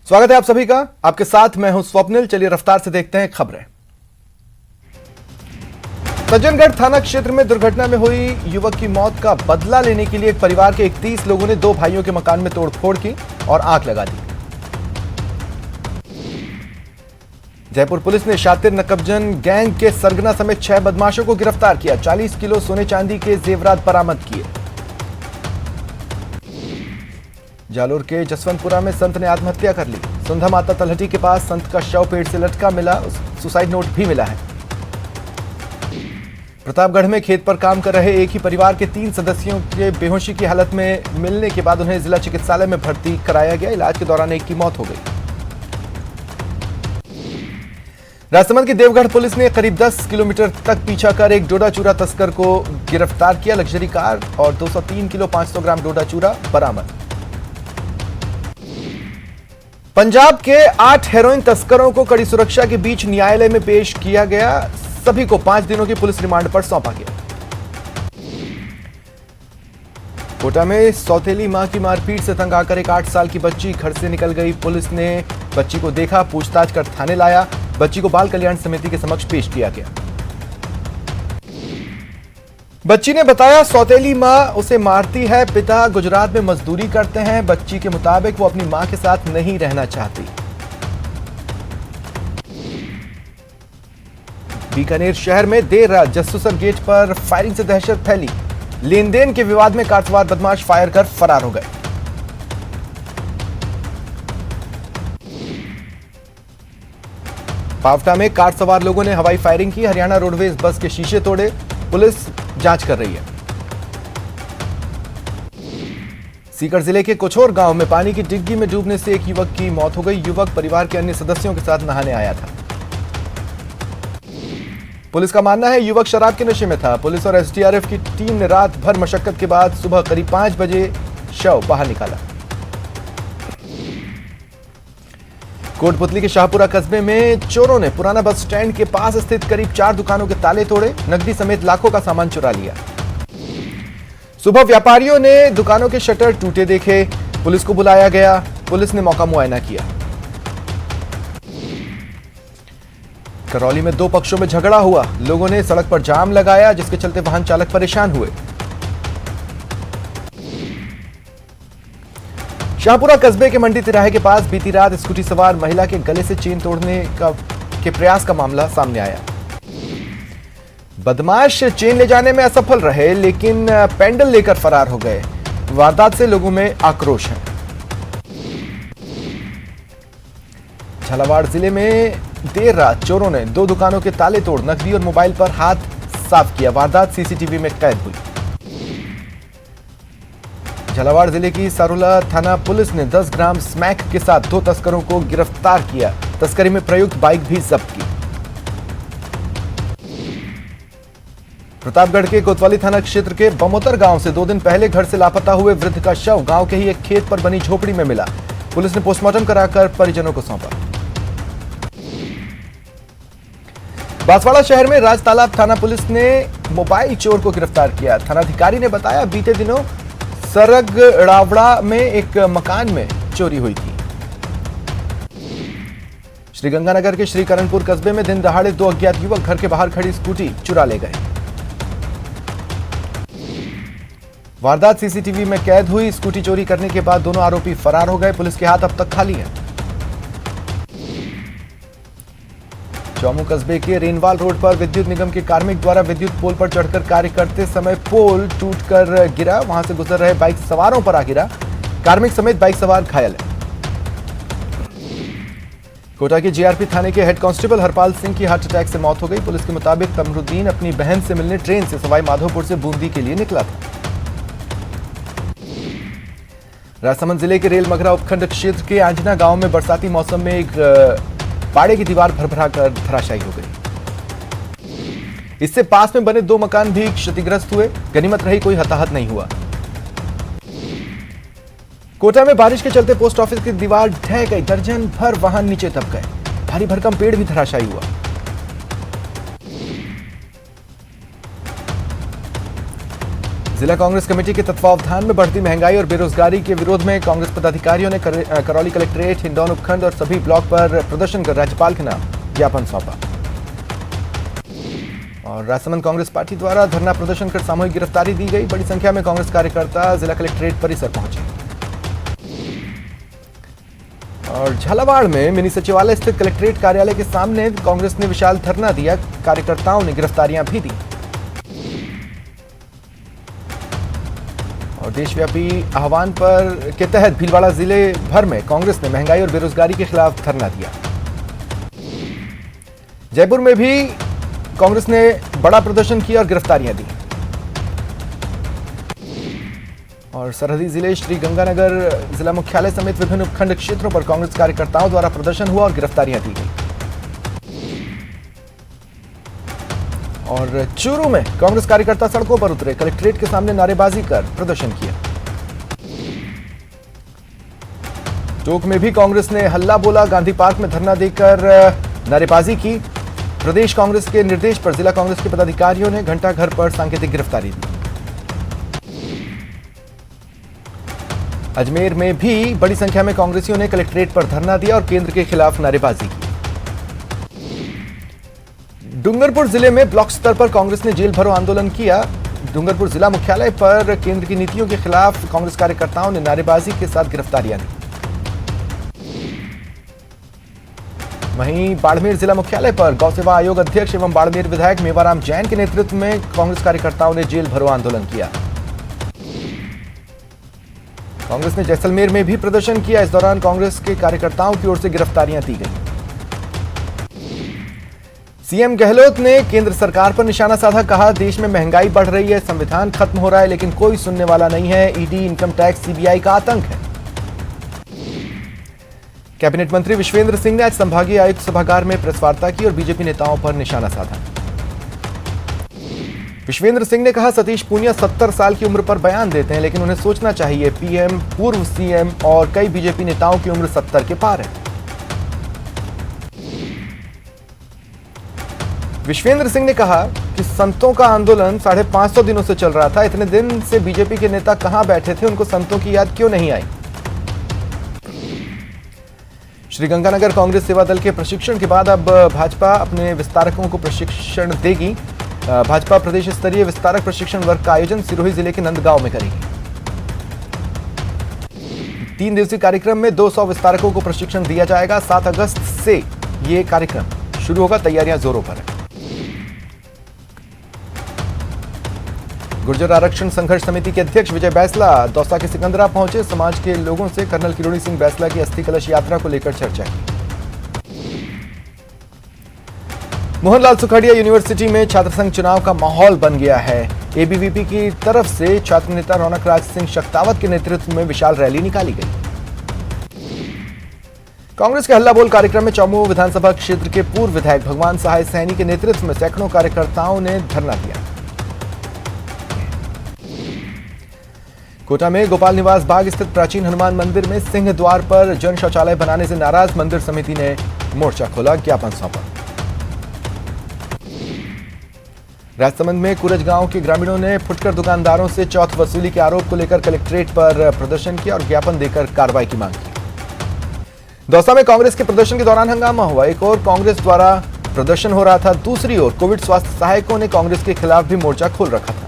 स्वागत है आप सभी का। आपके साथ मैं हूं स्वप्निल। चलिए रफ्तार से देखते हैं खबरें। सज्जनगढ़ थाना क्षेत्र में दुर्घटना में हुई युवक की मौत का बदला लेने के लिए एक परिवार के 31 लोगों ने 2 भाइयों के मकान में तोड़फोड़ की और आग लगा दी। जयपुर पुलिस ने शातिर नकबजन गैंग के सरगना समेत 6 बदमाशों को गिरफ्तार किया। 40 किलो सोने चांदी के जेवरात बरामद किए। जालोर के जसवंतपुरा में संत ने आत्महत्या कर ली। सुंधा माता तलहटी के पास संत का शव पेड़ से लटका मिला। सुसाइड नोट भी मिला है। प्रतापगढ़ में खेत पर काम कर रहे एक ही परिवार के 3 सदस्यों के बेहोशी की हालत में मिलने के बाद उन्हें जिला चिकित्सालय में भर्ती कराया गया। इलाज के दौरान एक की मौत हो गई। राजसमंद की देवगढ़ पुलिस ने करीब 10 किलोमीटर तक पीछा कर एक डोडा चूरा तस्कर को गिरफ्तार किया। लग्जरी कार और 203 किलो 500 ग्राम डोडा चूरा बरामद। पंजाब के 8 हेरोइन तस्करों को कड़ी सुरक्षा के बीच न्यायालय में पेश किया गया। सभी को 5 दिनों की पुलिस रिमांड पर सौंपा गया। कोटा में सौतेली मां की मारपीट से तंग आकर एक 8 साल की बच्ची घर से निकल गई। पुलिस ने बच्ची को देखा, पूछताछ कर थाने लाया। बच्ची को बाल कल्याण समिति के समक्ष पेश किया गया। बच्ची ने बताया सौतेली मां उसे मारती है। पिता गुजरात में मजदूरी करते हैं। बच्ची के मुताबिक वो अपनी मां के साथ नहीं रहना चाहती। बीकानेर शहर में देर रात जस्सूसर गेट पर फायरिंग से दहशत फैली। लेन देन के विवाद में कार सवार बदमाश फायर कर फरार हो गए। पावटा में कार सवार लोगों ने हवाई फायरिंग की। हरियाणा रोडवेज बस के शीशे तोड़े। पुलिस जांच कर रही है। सीकर जिले के कुछोर गांव में पानी की डिग्गी में डूबने से एक युवक की मौत हो गई। युवक परिवार के अन्य सदस्यों के साथ नहाने आया था। पुलिस का मानना है युवक शराब के नशे में था। पुलिस और एसडीआरएफ की टीम ने रात भर मशक्कत के बाद सुबह करीब 5 बजे शव बाहर निकाला। कोटपुतली के शाहपुरा कस्बे में चोरों ने पुराना बस स्टैंड के पास स्थित करीब 4 दुकानों के ताले तोड़े। नकदी समेत लाखों का सामान चुरा लिया। सुबह व्यापारियों ने दुकानों के शटर टूटे देखे। पुलिस को बुलाया गया। पुलिस ने मौका मुआयना किया। करौली में 2 पक्षों में झगड़ा हुआ। लोगों ने सड़क पर जाम लगाया, जिसके चलते वाहन चालक परेशान हुए। शाहपुरा कस्बे के मंडी तिराहे के पास बीती रात स्कूटी सवार महिला के गले से चेन तोड़ने के प्रयास का मामला सामने आया। बदमाश चेन ले जाने में असफल रहे, लेकिन पेंडल लेकर फरार हो गए। वारदात से लोगों में आक्रोश है। झालावाड़ जिले में देर रात चोरों ने 2 दुकानों के ताले तोड़ नकदी और मोबाइल पर हाथ साफ किया। वारदात सीसीटीवी में कैद हुई। झालावाड़ जिले की सारोला थाना पुलिस ने 10 ग्राम स्मैक के साथ 2 तस्करों को गिरफ्तार किया। तस्करी में प्रयुक्त बाइक भी जब्त की। प्रतापगढ़ के कोतवाली थाना क्षेत्र के बमोतर गांव से 2 दिन पहले घर से लापता हुए वृद्ध का शव गांव के ही एक खेत पर बनी झोपड़ी में मिला। पुलिस ने पोस्टमार्टम कराकर परिजनों को सौंपा। बांसवाड़ा शहर में राजतालाब थाना पुलिस ने मोबाइल चोर को गिरफ्तार किया। थानाधिकारी ने बताया बीते दिनों सरगड़ावड़ा में एक मकान में चोरी हुई थी। श्रीगंगानगर के श्रीकरणपुर कस्बे में दिन दहाड़े 2 अज्ञात युवक घर के बाहर खड़ी स्कूटी चुरा ले गए। वारदात सीसीटीवी में कैद हुई। स्कूटी चोरी करने के बाद दोनों आरोपी फरार हो गए। पुलिस के हाथ अब तक खाली हैं। चौमू कस्बे के रेनवाल रोड पर विद्युत निगम के कार्मिक द्वारा विद्युत पोल पर चढ़कर कार्य करते समय पोल टूटकर गिरा। वहां से गुजर रहे बाइक सवारों पर आ गिरा। कार्मिक समेत बाइक सवार घायल है। कोटा के जीआरपी थाने के हेड कांस्टेबल हरपाल सिंह की हार्ट अटैक से मौत हो गई। पुलिस के मुताबिक कमरुद्दीन अपनी बहन से मिलने ट्रेन से सवाई माधोपुर से बूंदी के लिए निकला था। राजसमंद जिले के रेल मगरा उपखंड क्षेत्र के आंजना गांव में बरसाती मौसम में एक बाड़े की दीवार भरभराकर धराशायी हो गई। इससे पास में बने 2 मकान भी क्षतिग्रस्त हुए। गनीमत रही कोई हताहत नहीं हुआ। कोटा में बारिश के चलते पोस्ट ऑफिस की दीवार ढह गई। दर्जन भर वाहन नीचे दब गए। भारी भरकम पेड़ भी धराशायी हुआ। जिला कांग्रेस कमेटी के तत्वावधान में बढ़ती महंगाई और बेरोजगारी के विरोध में कांग्रेस पदाधिकारियों ने करौली कलेक्ट्रेट, हिंडौन उपखंड और सभी ब्लॉक पर प्रदर्शन कर राज्यपाल के नाम ज्ञापन सौंपा। और राजसमंद कांग्रेस पार्टी द्वारा धरना प्रदर्शन कर सामूहिक गिरफ्तारी दी गई। बड़ी संख्या में कांग्रेस कार्यकर्ता जिला कलेक्ट्रेट परिसर पहुंचे। और झालावाड़ में मिनी सचिवालय स्थित कलेक्ट्रेट कार्यालय के सामने कांग्रेस ने विशाल धरना दिया। कार्यकर्ताओं ने गिरफ्तारियां भी दी। और देशव्यापी आह्वान के तहत भीलवाड़ा जिले भर में कांग्रेस ने महंगाई और बेरोजगारी के खिलाफ धरना दिया। जयपुर में भी कांग्रेस ने बड़ा प्रदर्शन किया और गिरफ्तारियां दी। और सरहदी जिले श्रीगंगानगर जिला मुख्यालय समेत विभिन्न उपखंड क्षेत्रों पर कांग्रेस कार्यकर्ताओं द्वारा प्रदर्शन हुआ और गिरफ्तारियां दी गई। और चूरू में कांग्रेस कार्यकर्ता सड़कों पर उतरे, कलेक्ट्रेट के सामने नारेबाजी कर प्रदर्शन किया। टोंक में भी कांग्रेस ने हल्ला बोला, गांधी पार्क में धरना देकर नारेबाजी की। प्रदेश कांग्रेस के निर्देश पर जिला कांग्रेस के पदाधिकारियों ने घंटाघर पर सांकेतिक गिरफ्तारी दी। अजमेर में भी बड़ी संख्या में कांग्रेसियों ने कलेक्ट्रेट पर धरना दिया और केंद्र के खिलाफ नारेबाजी की। डूंगरपुर जिले में ब्लॉक स्तर पर कांग्रेस ने जेल भरो आंदोलन किया। डूंगरपुर जिला मुख्यालय पर केंद्र की नीतियों के खिलाफ कांग्रेस कार्यकर्ताओं ने नारेबाजी के साथ गिरफ्तारियां दी। वहीं बाड़मेर जिला मुख्यालय पर गौ सेवा आयोग अध्यक्ष एवं बाड़मेर विधायक मेवाराम जैन के नेतृत्व में कांग्रेस कार्यकर्ताओं ने जेल भरो आंदोलन किया। कांग्रेस ने जैसलमेर में भी प्रदर्शन किया। इस दौरान कांग्रेस के कार्यकर्ताओं की ओर से गिरफ्तारियां दी गई। सीएम गहलोत ने केंद्र सरकार पर निशाना साधा, कहा देश में महंगाई बढ़ रही है, संविधान खत्म हो रहा है, लेकिन कोई सुनने वाला नहीं है। ईडी, इनकम टैक्स, सीबीआई का आतंक है। कैबिनेट मंत्री विश्वेंद्र सिंह ने आज संभागीय आयुक्त सभागार में प्रेस वार्ता की और बीजेपी नेताओं पर निशाना साधा। विश्वेंद्र सिंह ने कहा सतीश पूनिया 70 साल की उम्र पर बयान देते हैं, लेकिन उन्हें सोचना चाहिए पीएम, पूर्व सीएम और कई बीजेपी नेताओं की उम्र 70 के पार है। विश्वेंद्र सिंह ने कहा कि संतों का आंदोलन 550 दिनों से चल रहा था। इतने दिन से बीजेपी के नेता कहां बैठे थे, उनको संतों की याद क्यों नहीं आई। श्रीगंगानगर कांग्रेस सेवा दल के प्रशिक्षण के बाद अब भाजपा अपने विस्तारकों को प्रशिक्षण देगी। भाजपा प्रदेश स्तरीय विस्तारक प्रशिक्षण वर्ग का आयोजन सिरोही जिले के नंदगांव में करेगी। 3 दिवसीय कार्यक्रम में 200 विस्तारकों को प्रशिक्षण दिया जाएगा। 7 अगस्त से यह कार्यक्रम शुरू होगा। तैयारियां जोरों पर है। गुर्जर आरक्षण संघर्ष समिति के अध्यक्ष विजय बैसला दौसा के सिकंदरा पहुंचे। समाज के लोगों से कर्नल किरोड़ी सिंह बैसला की अस्थि कलश यात्रा को लेकर चर्चा की। मोहनलाल सुखड़िया यूनिवर्सिटी में छात्र संघ चुनाव का माहौल बन गया है। एबीवीपी की तरफ से छात्र नेता रौनक राज सिंह शक्तावत के नेतृत्व में विशाल रैली निकाली गई। कांग्रेस के हल्ला बोल कार्यक्रम में चौमू विधानसभा क्षेत्र के पूर्व विधायक भगवान सहाय सैनी के नेतृत्व में सैकड़ों कार्यकर्ताओं ने धरना दिया। कोटा में गोपाल निवास बाग स्थित प्राचीन हनुमान मंदिर में सिंह द्वार पर जन शौचालय बनाने से नाराज मंदिर समिति ने मोर्चा खोला, ज्ञापन सौंपा। राजसमंद में कुरज गांव के ग्रामीणों ने फुटकर दुकानदारों से चौथ वसूली के आरोप को लेकर कलेक्ट्रेट पर प्रदर्शन किया और ज्ञापन देकर कार्रवाई की मांग की। दौसा में कांग्रेस के प्रदर्शन के दौरान हंगामा हुआ। एक ओर कांग्रेस द्वारा प्रदर्शन हो रहा था, दूसरी ओर कोविड स्वास्थ्य सहायकों ने कांग्रेस के खिलाफ भी मोर्चा खोल रखा था।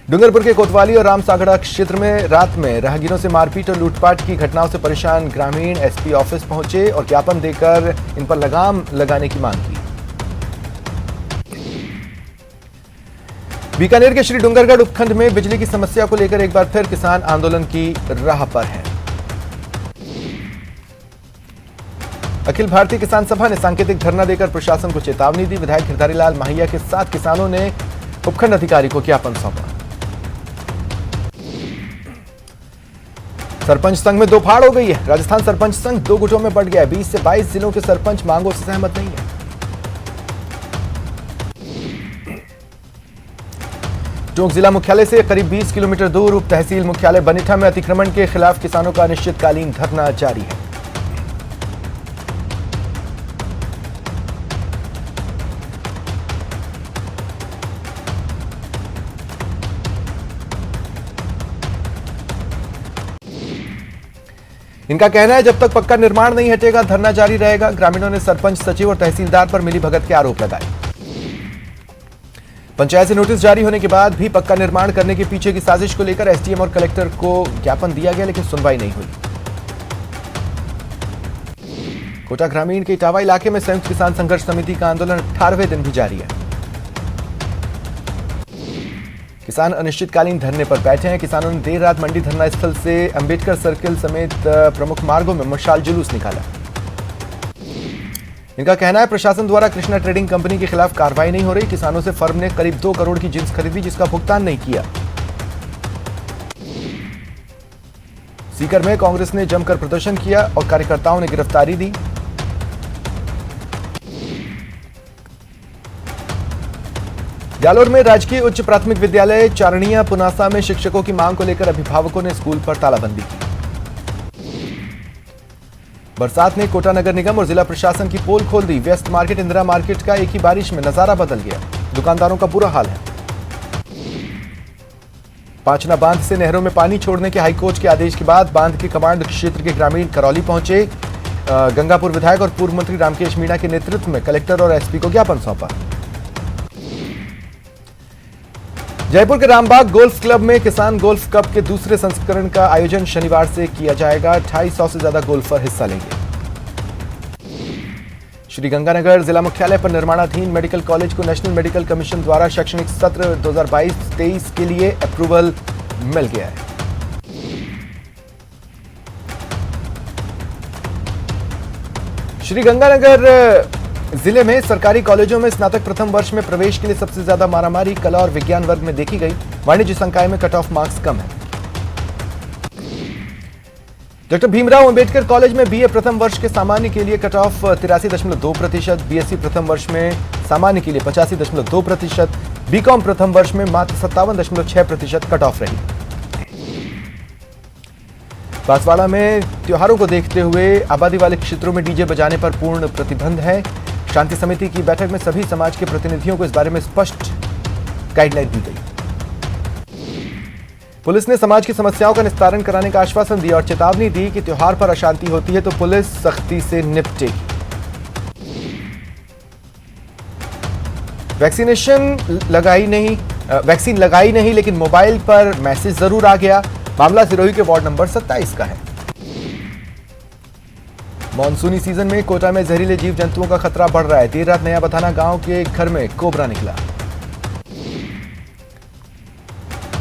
डूंगरपुर के कोतवाली और रामसागड़ा क्षेत्र में रात में राहगीरों से मारपीट और लूटपाट की घटनाओं से परेशान ग्रामीण एसपी ऑफिस पहुंचे और ज्ञापन देकर इन पर लगाम लगाने की मांग की। बीकानेर के श्री डूंगरगढ़ उपखंड में बिजली की समस्या को लेकर एक बार फिर किसान आंदोलन की राह पर हैं। अखिल भारतीय किसान सभा ने सांकेतिक धरना देकर प्रशासन को चेतावनी दी। विधायक गिरधारी लाल माहिया के साथ किसानों ने उपखंड अधिकारी को ज्ञापन सौंपा। सरपंच संघ में दो फाड़ हो गई है। राजस्थान सरपंच संघ 2 गुटों में बंट गया है। 20 से 22 जिलों के सरपंच मांगों से सहमत नहीं है। टोंक जिला मुख्यालय से करीब 20 किलोमीटर दूर उप तहसील मुख्यालय बनिठा में अतिक्रमण के खिलाफ किसानों का अनिश्चितकालीन धरना जारी है। इनका कहना है जब तक पक्का निर्माण नहीं हटेगा धरना जारी रहेगा। ग्रामीणों ने सरपंच, सचिव और तहसीलदार पर मिलीभगत के आरोप लगाए। पंचायत से नोटिस जारी होने के बाद भी पक्का निर्माण करने के पीछे की साजिश को लेकर एसडीएम और कलेक्टर को ज्ञापन दिया गया, लेकिन सुनवाई नहीं हुई। कोटा ग्रामीण के इटावा इलाके में संयुक्त किसान संघर्ष समिति का आंदोलन 18वें दिन भी जारी है। किसान अनिश्चितकालीन धरने पर बैठे हैं। किसानों ने देर रात मंडी धरना स्थल से अंबेडकर सर्किल समेत प्रमुख मार्गों में मशाल जुलूस निकाला। इनका कहना है प्रशासन द्वारा कृष्णा ट्रेडिंग कंपनी के खिलाफ कार्रवाई नहीं हो रही। किसानों से फर्म ने करीब 2 करोड़ की जींस खरीदी जिसका भुगतान नहीं किया। सीकर में कांग्रेस ने जमकर प्रदर्शन किया और कार्यकर्ताओं ने गिरफ्तारी दी। जालोर में राजकीय उच्च प्राथमिक विद्यालय चारणिया पुनासा में शिक्षकों की मांग को लेकर अभिभावकों ने स्कूल पर तालाबंदी की। बरसात ने कोटा नगर निगम और जिला प्रशासन की पोल खोल दी। व्यस्त मार्केट इंदिरा मार्केट का एक ही बारिश में नजारा बदल गया। दुकानदारों का बुरा हाल है। पांचना बांध से नहरों में पानी छोड़ने के हाईकोर्ट के आदेश के बाद बांध के कमांड क्षेत्र के ग्रामीण करौली पहुंचे। गंगापुर विधायक और पूर्व मंत्री रामकेश मीणा के नेतृत्व में कलेक्टर और एसपी को ज्ञापन सौंपा। जयपुर के रामबाग गोल्फ क्लब में किसान गोल्फ कप के दूसरे संस्करण का आयोजन शनिवार से किया जाएगा। 250 से ज्यादा गोल्फर हिस्सा लेंगे। श्रीगंगानगर जिला मुख्यालय पर निर्माणाधीन मेडिकल कॉलेज को नेशनल मेडिकल कमीशन द्वारा शैक्षणिक सत्र 2022-23 के लिए अप्रूवल मिल गया है। श्रीगंगानगर जिले में सरकारी कॉलेजों में स्नातक प्रथम वर्ष में प्रवेश के लिए सबसे ज्यादा मारामारी कला और विज्ञान वर्ग में देखी गई। वाणिज्य संकाय में कट ऑफ मार्क्स कम है। डॉक्टर भीमराव अंबेडकर कॉलेज में बीए प्रथम वर्ष के सामान्य के लिए कट ऑफ 83.2%, बीएससी प्रथम वर्ष में सामान्य के लिए 85.2%, बीकॉम प्रथम वर्ष में मात्र 57.6% कट ऑफ रही। बांसवाड़ा में त्योहारों को देखते हुए आबादी वाले क्षेत्रों में डीजे बजाने पर पूर्ण प्रतिबंध है। शांति समिति की बैठक में सभी समाज के प्रतिनिधियों को इस बारे में स्पष्ट गाइडलाइन दी गई। पुलिस ने समाज की समस्याओं का निस्तारण कराने का आश्वासन दिया और चेतावनी दी कि त्योहार पर अशांति होती है तो पुलिस सख्ती से निपटेगी। वैक्सीन लगाई नहीं लेकिन मोबाइल पर मैसेज जरूर आ गया। मामला सिरोही के वार्ड नंबर 27 का है। मॉनसूनी सीजन में कोटा में जहरीले जीव जंतुओं का खतरा बढ़ रहा है। देर रात नया बथाना गांव के घर में कोबरा निकला।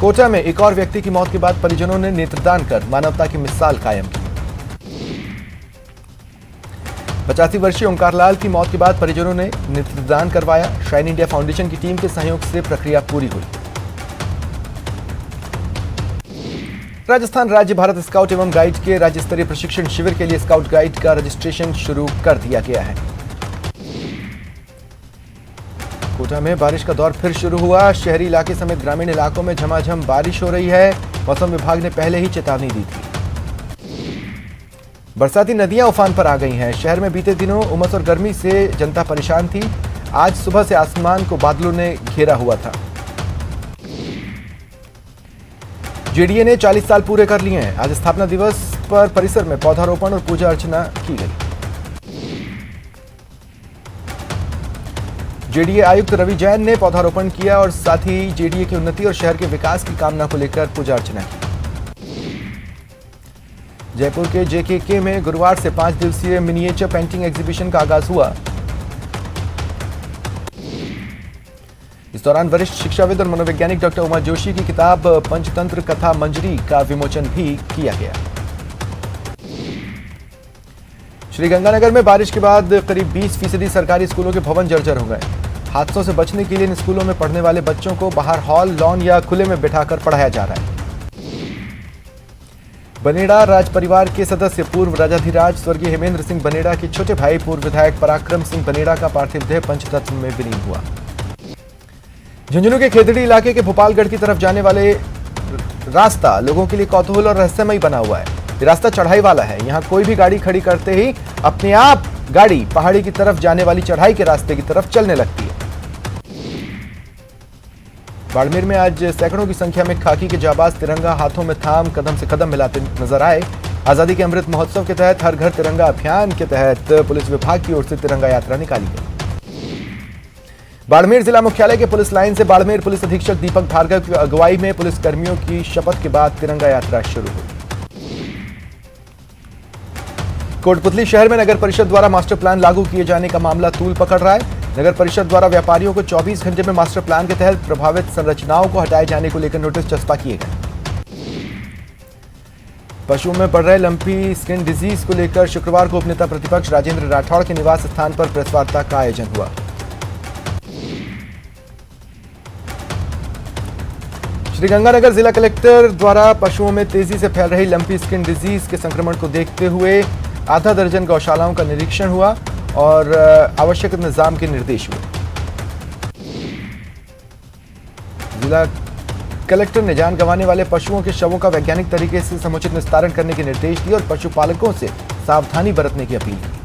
कोटा में एक और व्यक्ति की मौत के बाद परिजनों ने नेत्रदान कर मानवता की मिसाल कायम की। 85 वर्षीय ओंकार लाल की मौत के बाद परिजनों ने नेत्रदान करवाया। शाइन इंडिया फाउंडेशन की टीम के सहयोग से प्रक्रिया पूरी हुई। राजस्थान राज्य भारत स्काउट एवं गाइड के राज्य स्तरीय प्रशिक्षण शिविर के लिए स्काउट गाइड का रजिस्ट्रेशन शुरू कर दिया गया है। कोटा में बारिश का दौर फिर शुरू हुआ। शहरी इलाके समेत ग्रामीण इलाकों में झमाझम बारिश हो रही है। मौसम विभाग ने पहले ही चेतावनी दी थी। बरसाती नदियां उफान पर आ गई हैं। शहर में बीते दिनों उमस और गर्मी से जनता परेशान थी। आज सुबह से आसमान को बादलों ने घेरा हुआ था। जेडीए ने 40 साल पूरे कर लिए हैं। आज स्थापना दिवस पर परिसर में पौधारोपण और पूजा अर्चना की गई। जेडीए आयुक्त रवि जैन ने पौधारोपण किया और साथ ही जेडीए की उन्नति और शहर के विकास की कामना को लेकर पूजा अर्चना की। जयपुर के जेकेके में गुरुवार से 5 दिवसीय मिनिएचर पेंटिंग एग्जीबिशन का आगाज हुआ। इस दौरान वरिष्ठ शिक्षाविद और मनोवैज्ञानिक डॉक्टर उमा जोशी की किताब पंचतंत्र कथा मंजरी का विमोचन भी किया गया। श्रीगंगानगर में बारिश के बाद करीब 20% सरकारी स्कूलों के भवन जर्जर हो गए। हादसों से बचने के लिए इन स्कूलों में पढ़ने वाले बच्चों को बाहर हॉल, लॉन या खुले में बिठाकर पढ़ाया जा रहा है। बनेड़ा राज परिवार के सदस्य पूर्व राजाधिराज स्वर्गीय हेमेंद्र सिंह बनेड़ा के छोटे भाई पूर्व विधायक पराक्रम सिंह बनेड़ा का पार्थिव देह पंचतत्व में विलीन हुआ। झुंझुनू के खेतड़ी इलाके के भोपालगढ़ की तरफ जाने वाले रास्ता लोगों के लिए कौतूहल और रहस्यमय बना हुआ है। ये रास्ता चढ़ाई वाला है। यहाँ कोई भी गाड़ी खड़ी करते ही अपने आप गाड़ी पहाड़ी की तरफ जाने वाली चढ़ाई के रास्ते की तरफ चलने लगती है। बाड़मेर में आज सैकड़ों की संख्या में खाकी के जाबाज तिरंगा हाथों में थाम कदम से कदम मिलाते नजर आए। आजादी के अमृत महोत्सव के तहत हर घर तिरंगा अभियान के तहत पुलिस विभाग की ओर से तिरंगा यात्रा निकाली गई। बाड़मेर जिला मुख्यालय के पुलिस लाइन से बाड़मेर पुलिस अधीक्षक दीपक भार्गव की अगुवाई में पुलिस कर्मियों की शपथ के बाद तिरंगा यात्रा शुरू हुई। कोटपुतली शहर में नगर परिषद द्वारा मास्टर प्लान लागू किए जाने का मामला तूल पकड़ रहा है। नगर परिषद द्वारा व्यापारियों को 24 घंटे में मास्टर प्लान के तहत प्रभावित संरचनाओं को हटाए जाने को लेकर नोटिस चस्पा किए गए। पशुओं में बढ़ रहे लंपी स्किन डिजीज को लेकर शुक्रवार को उपनेता प्रतिपक्ष राजेंद्र राठौड़ के निवास स्थान पर प्रेस वार्ता का आयोजन हुआ। श्रीगंगानगर जिला कलेक्टर द्वारा पशुओं में तेजी से फैल रही लंपी स्किन डिजीज के संक्रमण को देखते हुए आधा दर्जन गौशालाओं का निरीक्षण हुआ और आवश्यक इंतजाम के निर्देश हुए। जिला कलेक्टर ने जान गंवाने वाले पशुओं के शवों का वैज्ञानिक तरीके से समुचित निस्तारण करने के निर्देश दिए और पशुपालकों से सावधानी बरतने की अपील की।